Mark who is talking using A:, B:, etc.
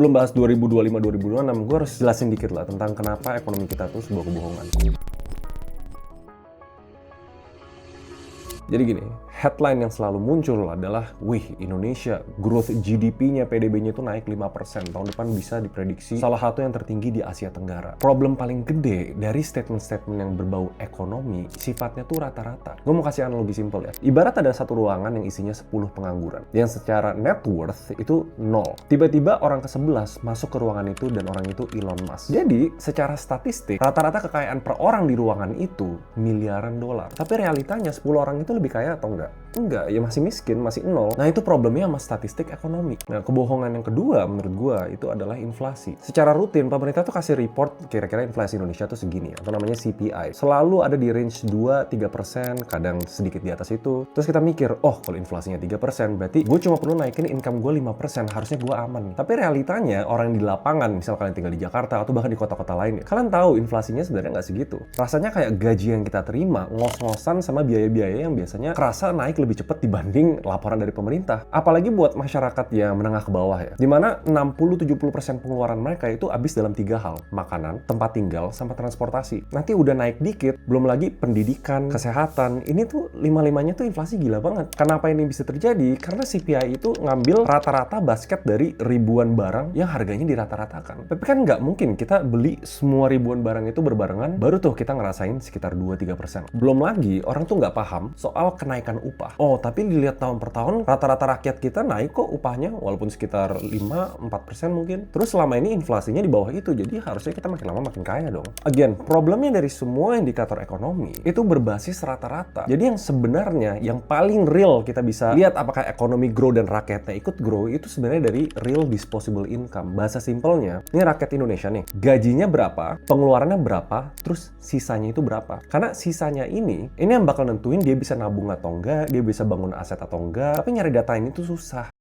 A: sebelum bahas 2025-2026, gue harus jelasin dikit lah tentang kenapa ekonomi kita tuh sebuah kebohongan. Jadi gini, headline yang selalu muncul adalah, wih, Indonesia growth GDP-nya, PDB-nya itu naik 5%. Tahun depan bisa diprediksi salah satu yang tertinggi di Asia Tenggara. Problem paling gede dari statement-statement yang berbau ekonomi, sifatnya tuh rata-rata. Gue mau kasih analogi simpel ya. Ibarat ada satu ruangan yang isinya 10 pengangguran, yang secara net worth itu 0. Tiba-tiba orang ke-11 masuk ke ruangan itu dan orang itu Elon Musk. Jadi, secara statistik, rata-rata kekayaan per orang di ruangan itu miliaran dolar. Tapi realitanya 10 orang itu lebih kaya atau enggak? Enggak, ya masih miskin, masih 0. Nah, itu problemnya sama statistik ekonomi. Nah, kebohongan yang kedua menurut gua itu adalah inflasi. Secara rutin, pemerintah tuh kasih report kira-kira inflasi Indonesia tuh segini, atau namanya CPI. Selalu ada di range 2-3%, kadang sedikit di atas itu. Terus kita mikir, oh kalau inflasinya 3%, berarti gue cuma perlu naikin income gue 5%, harusnya gue aman. Tapi realitanya, orang yang di lapangan, misal kalian tinggal di Jakarta, atau bahkan di kota-kota lain, kalian tahu inflasinya sebenarnya nggak segitu. Rasanya kayak gaji yang kita terima, ngos-ngosan sama biaya-biaya yang biasanya kerasa naik lebih cepat dibanding laporan dari pemerintah. Apalagi buat masyarakat yang menengah ke bawah ya. Dimana 60-70% pengeluaran mereka itu habis dalam 3 hal. Makanan, tempat tinggal, sama transportasi. Nanti udah naik dikit, belum lagi pendidikan, kesehatan. Ini tuh 5-5-nya tuh inflasi gila banget. Kenapa ini bisa terjadi? Karena CPI itu ngambil rata-rata basket dari ribuan barang yang harganya dirata-ratakan. Tapi kan nggak mungkin kita beli semua ribuan barang itu berbarengan, baru tuh kita ngerasain sekitar 2-3%. Belum lagi, orang tuh nggak paham soal kenaikan upah. Oh, tapi dilihat tahun per tahun, rata-rata rakyat kita naik kok upahnya, walaupun sekitar 5-4% mungkin. Terus selama ini inflasinya di bawah itu, jadi harusnya kita makin lama makin kaya dong. Again, problemnya dari semua indikator ekonomi, itu berbasis rata-rata. Jadi yang sebenarnya, yang paling real kita bisa lihat apakah ekonomi grow dan rakyatnya ikut grow, itu sebenarnya dari real disposable income. Bahasa simpelnya, ini rakyat Indonesia nih, gajinya berapa, pengeluarannya berapa, terus sisanya itu berapa. Karena sisanya ini yang bakal nentuin dia bisa nabung atau enggak, dia bisa bangun aset atau enggak, tapi nyari data ini tuh susah.